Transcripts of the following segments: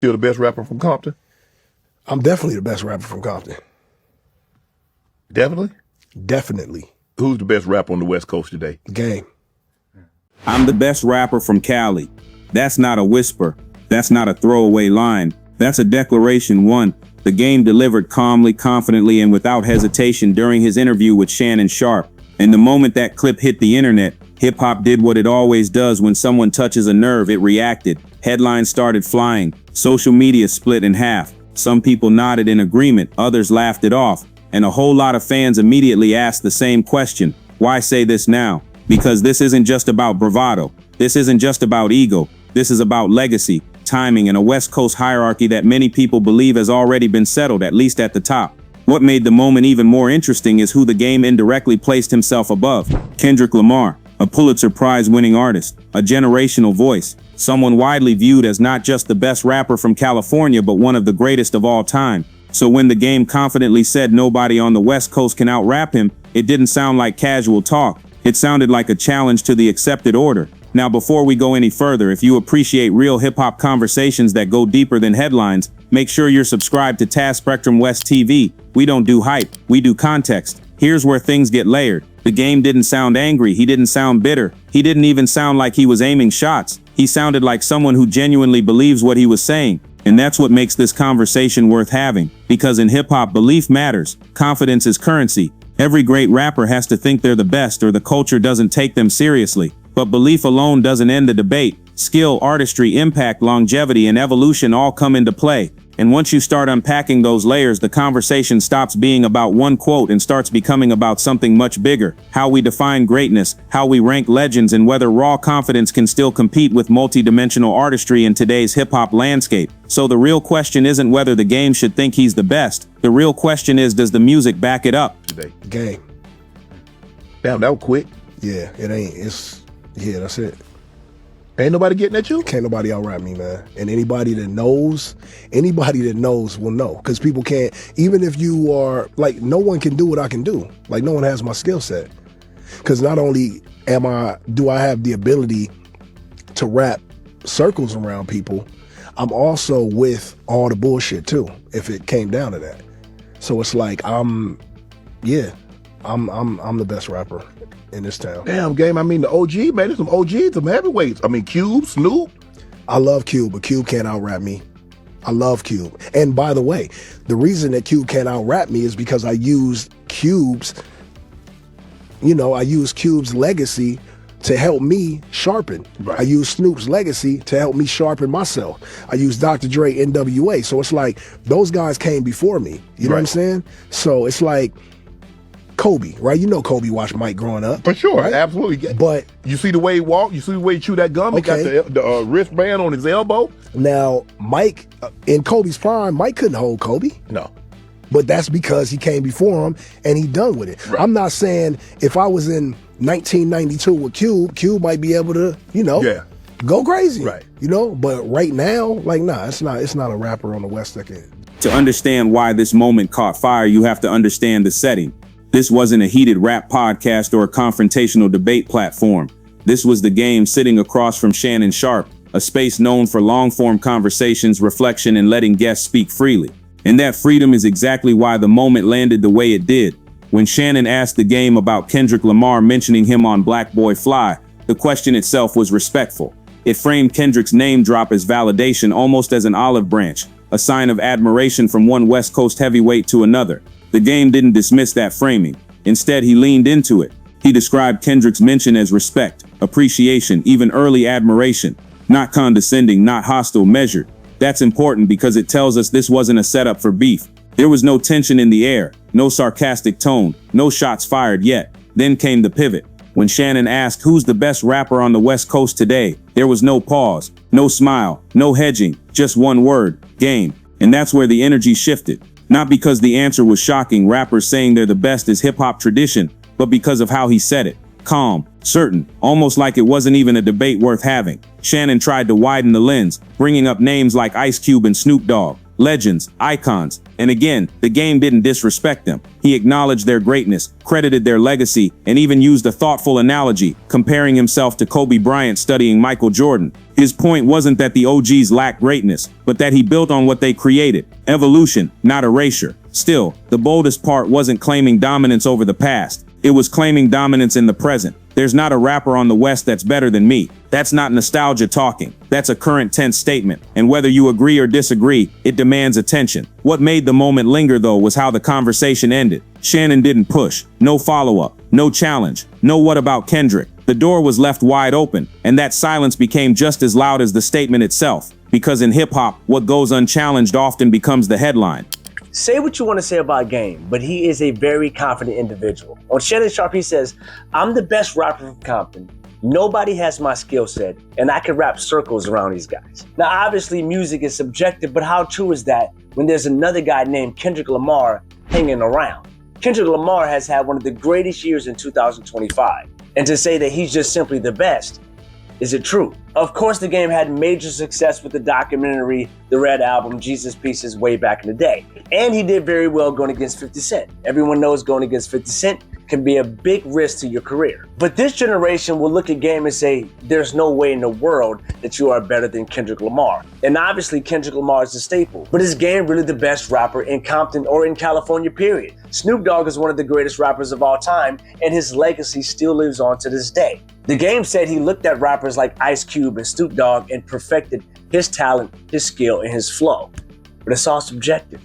Still the best rapper from Compton? I'm definitely the best rapper from Compton. Definitely? Definitely. Who's the best rapper on the West Coast today? Game. I'm the best rapper from Cali. That's not a whisper. That's not a throwaway line. That's a declaration. One, the Game delivered calmly, confidently, and without hesitation during his interview with Shannon Sharpe. And the moment that clip hit the internet, hip-hop did what it always does when someone touches a nerve. It reacted. Headlines started flying. Social media split in half. Some people nodded in agreement, others laughed it off. And a whole lot of fans immediately asked the same question. Why say this now? Because this isn't just about bravado. This isn't just about ego. This is about legacy, timing, and a West Coast hierarchy that many people believe has already been settled, at least at the top. What made the moment even more interesting is who the Game indirectly placed himself above. Kendrick Lamar, a Pulitzer Prize-winning artist, a generational voice, someone widely viewed as not just the best rapper from California, but one of the greatest of all time. So when the Game confidently said nobody on the West Coast can out-rap him, it didn't sound like casual talk. It sounded like a challenge to the accepted order. Now, before we go any further, if you appreciate real hip-hop conversations that go deeper than headlines, make sure you're subscribed to Taspectrum West TV. We don't do hype, we do context. Here's where things get layered. The Game didn't sound angry, he didn't sound bitter, he didn't even sound like he was aiming shots. He sounded like someone who genuinely believes what he was saying. And that's what makes this conversation worth having. Because in hip-hop, belief matters. Confidence is currency. Every great rapper has to think they're the best or the culture doesn't take them seriously. But belief alone doesn't end the debate. Skill, artistry, impact, longevity, and evolution all come into play. And once you start unpacking those layers, the conversation stops being about one quote and starts becoming about something much bigger. How we define greatness, how we rank legends, and whether raw confidence can still compete with multi-dimensional artistry in today's hip-hop landscape. So the real question isn't whether the Game should think he's the best. The real question is, does the music back it up? Today. Game. Damn, that was quick. Yeah, it ain't. Yeah, that's it. Ain't nobody getting at you? Can't nobody out-rap me, man. And anybody that knows will know. Because people can't, even if you are, like, no one can do what I can do. Like, no one has my skill set. Because not only do I have the ability to wrap circles around people, I'm also with all the bullshit, too, if it came down to that. So it's like, I'm the best rapper in this town. Damn, Game, I mean, the OG, man, there's some OGs, some heavyweights. I mean, Cube, Snoop. I love Cube, but Cube can't out-rap me. I love Cube. And by the way, the reason that Cube can't out-rap me is because I used Cube's legacy to help me sharpen. Right. I used Snoop's legacy to help me sharpen myself. I used Dr. Dre, NWA. So it's like, those guys came before me. You know what I'm saying? So it's like, Kobe, right? You know Kobe watched Mike growing up. For sure, right? absolutely. But you see the way he walked? You see the way he chewed that gum? Okay. He got the wristband on his elbow? Now, Mike, in Kobe's prime, Mike couldn't hold Kobe. No. But that's because he came before him and he done with it. Right. I'm not saying if I was in 1992 with Cube might be able to, go crazy. Right. But right now, like, nah, it's not a rapper on the West that can. To understand why this moment caught fire, you have to understand the setting. This wasn't a heated rap podcast or a confrontational debate platform. This was the Game sitting across from Shannon Sharpe, a space known for long-form conversations, reflection, and letting guests speak freely. And that freedom is exactly why the moment landed the way it did. When Shannon asked the Game about Kendrick Lamar mentioning him on Black Boy Fly, the question itself was respectful. It framed Kendrick's name drop as validation, almost as an olive branch, a sign of admiration from one West Coast heavyweight to another. The Game didn't dismiss that framing. Instead, he leaned into it. He described Kendrick's mention as respect, appreciation, even early admiration. Not condescending, not hostile, measured. That's important because it tells us this wasn't a setup for beef. There was no tension in the air, no sarcastic tone, no shots fired yet. Then came the pivot. When Shannon asked who's the best rapper on the West Coast today, there was no pause, no smile, no hedging, just one word, Game. And that's where the energy shifted. Not because the answer was shocking, rappers saying they're the best is hip-hop tradition, but because of how he said it. Calm, certain, almost like it wasn't even a debate worth having. Shannon tried to widen the lens, bringing up names like Ice Cube and Snoop Dogg, legends, icons. And again, the game didn't disrespect them. He acknowledged their greatness, credited their legacy, and even used a thoughtful analogy, comparing himself to Kobe Bryant studying Michael Jordan. His point wasn't that the OGs lacked greatness, but that he built on what they created. Evolution, not erasure. Still, the boldest part wasn't claiming dominance over the past. It was claiming dominance in the present. There's not a rapper on the West that's better than me. That's not nostalgia talking. That's a current tense statement. And whether you agree or disagree, it demands attention. What made the moment linger, though, was how the conversation ended. Shannon didn't push. No follow-up. No challenge. No what about Kendrick. The door was left wide open, and that silence became just as loud as the statement itself. Because in hip-hop, what goes unchallenged often becomes the headline. Say what you want to say about Game, but he is a very confident individual. On Shannon Sharpe, he says, "I'm the best rapper from Compton. Nobody has my skill set, and I can rap circles around these guys." Now, obviously, music is subjective, but how true is that when there's another guy named Kendrick Lamar hanging around? Kendrick Lamar has had one of the greatest years in 2025. And to say that he's just simply the best, is it true? Of course, the Game had major success with the documentary, The Red Album, Jesus Pieces, way back in the day. And he did very well going against 50 Cent. Everyone knows going against 50 Cent can be a big risk to your career. But this generation will look at Game and say, there's no way in the world that you are better than Kendrick Lamar. And obviously Kendrick Lamar is the staple. But is Game really the best rapper in Compton or in California, period? Snoop Dogg is one of the greatest rappers of all time, and his legacy still lives on to this day. The Game said he looked at rappers like Ice Cube and Snoop Dogg and perfected his talent, his skill, and his flow. But it's all subjective.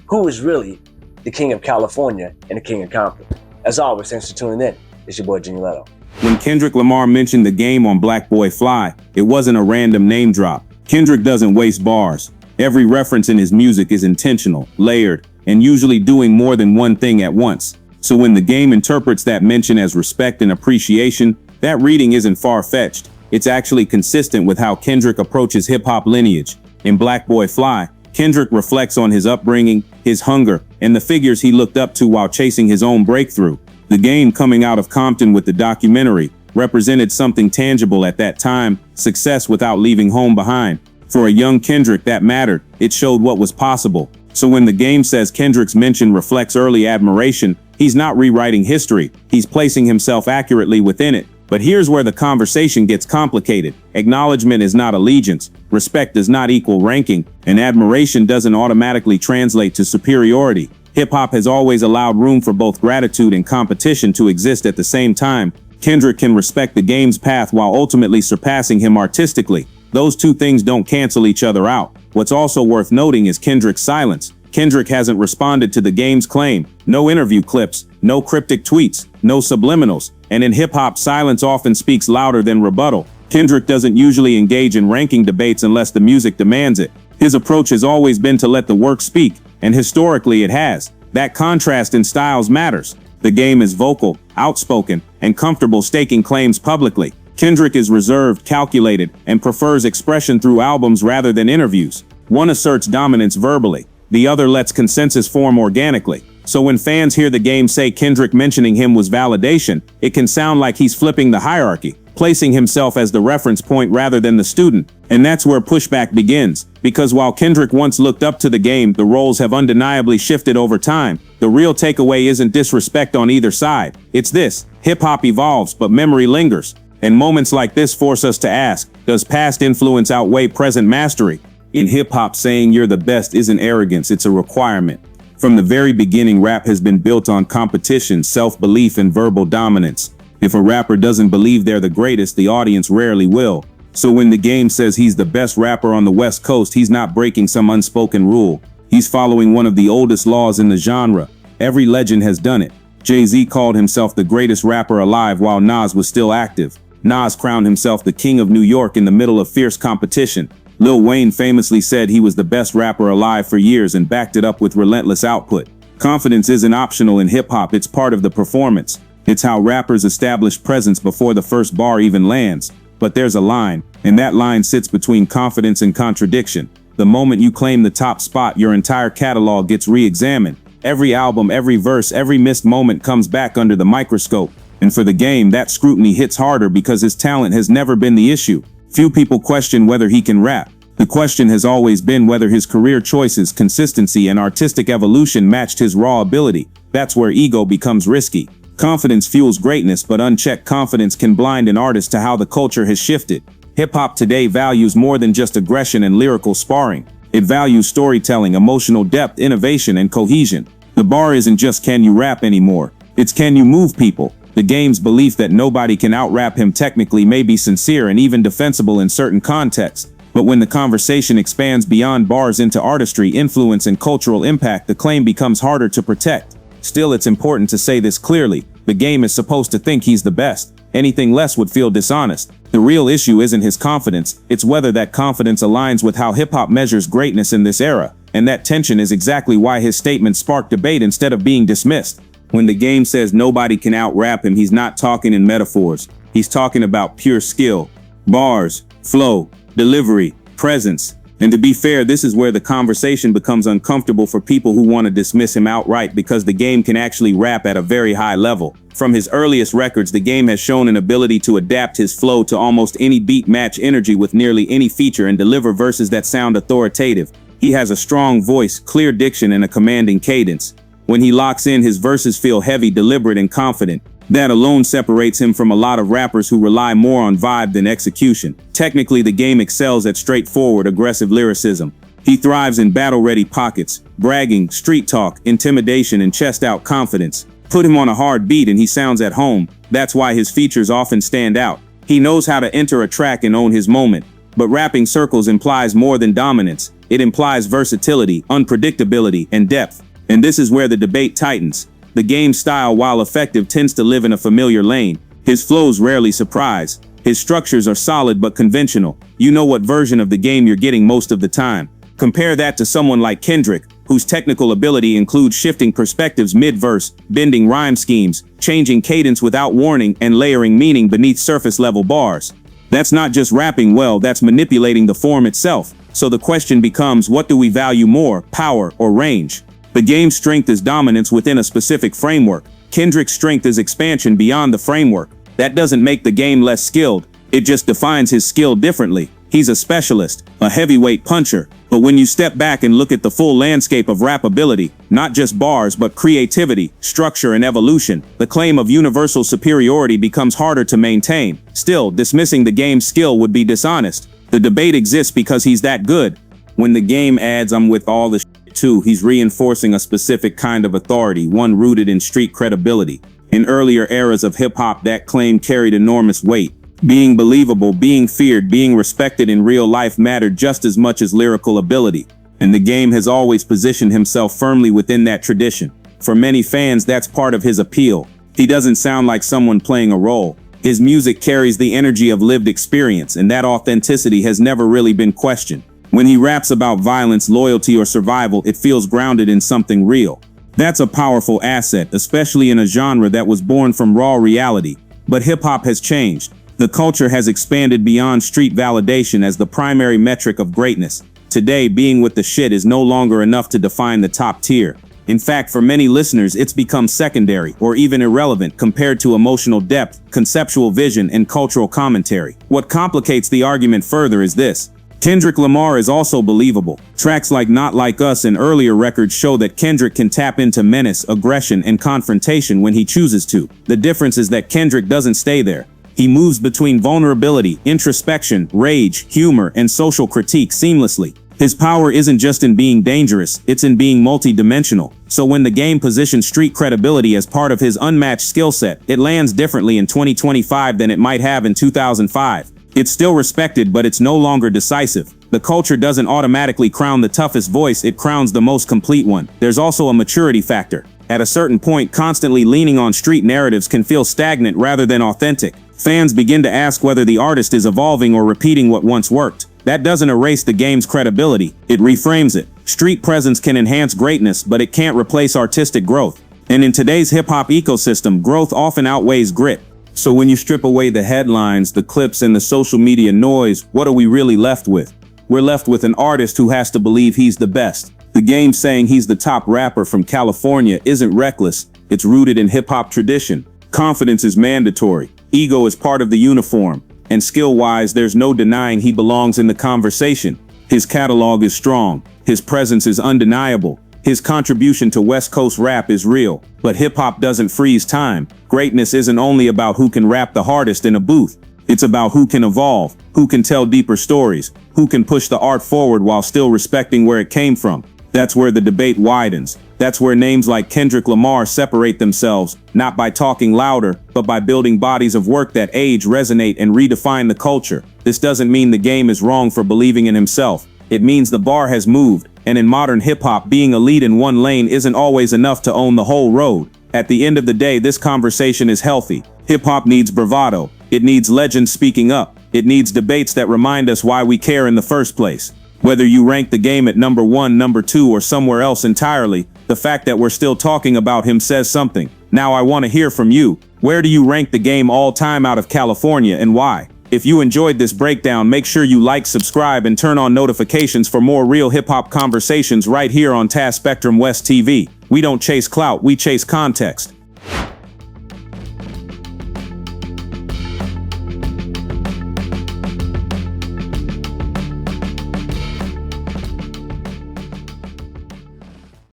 Who is really the king of California and the king of Compton? As always, thanks for tuning in. It's your boy, Jimmy Leto. When Kendrick Lamar mentioned the Game on Black Boy Fly, it wasn't a random name drop. Kendrick doesn't waste bars. Every reference in his music is intentional, layered, and usually doing more than one thing at once. So when the Game interprets that mention as respect and appreciation, that reading isn't far-fetched. It's actually consistent with how Kendrick approaches hip-hop lineage. In Black Boy Fly, Kendrick reflects on his upbringing, his hunger, and the figures he looked up to while chasing his own breakthrough. The Game coming out of Compton with the documentary represented something tangible at that time, success without leaving home behind. For a young Kendrick, that mattered. It showed what was possible. So when the Game says Kendrick's mention reflects early admiration, he's not rewriting history, he's placing himself accurately within it. But here's where the conversation gets complicated. Acknowledgement is not allegiance, respect does not equal ranking, and admiration doesn't automatically translate to superiority. Hip-hop has always allowed room for both gratitude and competition to exist at the same time. Kendrick can respect the Game's path while ultimately surpassing him artistically. Those two things don't cancel each other out. What's also worth noting is Kendrick's silence. Kendrick hasn't responded to the Game's claim. No interview clips, no cryptic tweets, no subliminals. And in hip-hop, silence often speaks louder than rebuttal. Kendrick doesn't usually engage in ranking debates unless the music demands it. His approach has always been to let the work speak, and historically it has. That contrast in styles matters. The Game is vocal, outspoken, and comfortable staking claims publicly. Kendrick is reserved, calculated, and prefers expression through albums rather than interviews. One asserts dominance verbally. The other lets consensus form organically. So when fans hear the Game say Kendrick mentioning him was validation, it can sound like he's flipping the hierarchy, placing himself as the reference point rather than the student. And that's where pushback begins. Because while Kendrick once looked up to the Game, the roles have undeniably shifted over time. The real takeaway isn't disrespect on either side. It's this: hip-hop evolves, but memory lingers. And moments like this force us to ask, does past influence outweigh present mastery? In hip-hop, saying you're the best isn't arrogance, it's a requirement. From the very beginning, rap has been built on competition, self-belief, and verbal dominance. If a rapper doesn't believe they're the greatest, the audience rarely will. So when the Game says he's the best rapper on the West Coast, he's not breaking some unspoken rule. He's following one of the oldest laws in the genre. Every legend has done it. Jay-Z called himself the greatest rapper alive while Nas was still active. Nas crowned himself the king of New York in the middle of fierce competition. Lil Wayne famously said he was the best rapper alive for years and backed it up with relentless output. Confidence isn't optional in hip-hop, it's part of the performance. It's how rappers establish presence before the first bar even lands. But there's a line, and that line sits between confidence and contradiction. The moment you claim the top spot, your entire catalog gets re-examined. Every album, every verse, every missed moment comes back under the microscope. And for the Game, that scrutiny hits harder because his talent has never been the issue. Few people question whether he can rap. The question has always been whether his career choices, consistency, and artistic evolution matched his raw ability. That's where ego becomes risky. Confidence fuels greatness, but unchecked confidence can blind an artist to how the culture has shifted. Hip-hop today values more than just aggression and lyrical sparring. It values storytelling, emotional depth, innovation, and cohesion. The bar isn't just can you rap anymore. It's can you move people. The game's belief that nobody can out-rap him technically may be sincere and even defensible in certain contexts. But when the conversation expands beyond bars into artistry, influence, and cultural impact, the claim becomes harder to protect. Still, it's important to say this clearly. The game is supposed to think he's the best. Anything less would feel dishonest. The real issue isn't his confidence, it's whether that confidence aligns with how hip-hop measures greatness in this era. And that tension is exactly why his statement sparked debate instead of being dismissed. When the game says nobody can out-rap him, he's not talking in metaphors. He's talking about pure skill, bars, flow, delivery, presence. And to be fair, this is where the conversation becomes uncomfortable for people who want to dismiss him outright, because the game can actually rap at a very high level. From his earliest records, the game has shown an ability to adapt his flow to almost any beat, match energy with nearly any feature, and deliver verses that sound authoritative. He has a strong voice, clear diction, and a commanding cadence. When he locks in, his verses feel heavy, deliberate, and confident. That alone separates him from a lot of rappers who rely more on vibe than execution. Technically, the game excels at straightforward, aggressive lyricism. He thrives in battle-ready pockets, bragging, street talk, intimidation, and chest-out confidence. Put him on a hard beat and he sounds at home. That's why his features often stand out. He knows how to enter a track and own his moment. But rapping circles implies more than dominance. It implies versatility, unpredictability, and depth. And this is where the debate tightens. The game's style, while effective, tends to live in a familiar lane. His flows rarely surprise. His structures are solid but conventional. You know what version of the game you're getting most of the time. Compare that to someone like Kendrick, whose technical ability includes shifting perspectives mid-verse, bending rhyme schemes, changing cadence without warning, and layering meaning beneath surface-level bars. That's not just rapping well, that's manipulating the form itself. So the question becomes, what do we value more, power or range? The game's strength is dominance within a specific framework. Kendrick's strength is expansion beyond the framework. That doesn't make the game less skilled. It just defines his skill differently. He's a specialist, a heavyweight puncher. But when you step back and look at the full landscape of rap ability, not just bars but creativity, structure, and evolution, the claim of universal superiority becomes harder to maintain. Still, dismissing the game's skill would be dishonest. The debate exists because he's that good. When the game adds "I'm with all the shit too," he's reinforcing a specific kind of authority, one rooted in street credibility. In earlier eras of hip-hop, that claim carried enormous weight. Being believable, being feared, being respected in real life mattered just as much as lyrical ability. And the game has always positioned himself firmly within that tradition. For many fans, that's part of his appeal. He doesn't sound like someone playing a role. His music carries the energy of lived experience, and that authenticity has never really been questioned. When he raps about violence, loyalty, or survival, it feels grounded in something real. That's a powerful asset, especially in a genre that was born from raw reality. But hip-hop has changed. The culture has expanded beyond street validation as the primary metric of greatness. Today, being with the shit is no longer enough to define the top tier. In fact, for many listeners, it's become secondary or even irrelevant compared to emotional depth, conceptual vision, and cultural commentary. What complicates the argument further is this. Kendrick Lamar is also believable. Tracks like Not Like Us and earlier records show that Kendrick can tap into menace, aggression, and confrontation when he chooses to. The difference is that Kendrick doesn't stay there. He moves between vulnerability, introspection, rage, humor, and social critique seamlessly. His power isn't just in being dangerous, it's in being multi-dimensional. So when the game positions street credibility as part of his unmatched skill set, it lands differently in 2025 than it might have in 2005. It's still respected, but it's no longer decisive. The culture doesn't automatically crown the toughest voice, it crowns the most complete one. There's also a maturity factor. At a certain point, constantly leaning on street narratives can feel stagnant rather than authentic. Fans begin to ask whether the artist is evolving or repeating what once worked. That doesn't erase the game's credibility, it reframes it. Street presence can enhance greatness, but it can't replace artistic growth. And in today's hip-hop ecosystem, growth often outweighs grit. So when you strip away the headlines, the clips, and the social media noise, what are we really left with? We're left with an artist who has to believe he's the best. The game saying he's the top rapper from California isn't reckless, it's rooted in hip-hop tradition. Confidence is mandatory, ego is part of the uniform, and skill-wise, there's no denying he belongs in the conversation. His catalog is strong. His presence is undeniable. His contribution to West Coast rap is real. But hip-hop doesn't freeze time. Greatness isn't only about who can rap the hardest in a booth. It's about who can evolve, who can tell deeper stories, who can push the art forward while still respecting where it came from. That's where the debate widens. That's where names like Kendrick Lamar separate themselves, not by talking louder, but by building bodies of work that age, resonate, and redefine the culture. This doesn't mean the game is wrong for believing in himself. It means the bar has moved, and in modern hip-hop, being a lead in one lane isn't always enough to own the whole road. At the end of the day, this conversation is healthy. Hip-hop needs bravado. It needs legends speaking up. It needs debates that remind us why we care in the first place. Whether you rank the game at number 1, number 2, or somewhere else entirely, the fact that we're still talking about him says something. Now I want to hear from you. Where do you rank the game all time out of California, and why? If you enjoyed this breakdown, make sure you like, subscribe, and turn on notifications for more real hip-hop conversations right here on Taspectrum West TV. We don't chase clout, we chase context.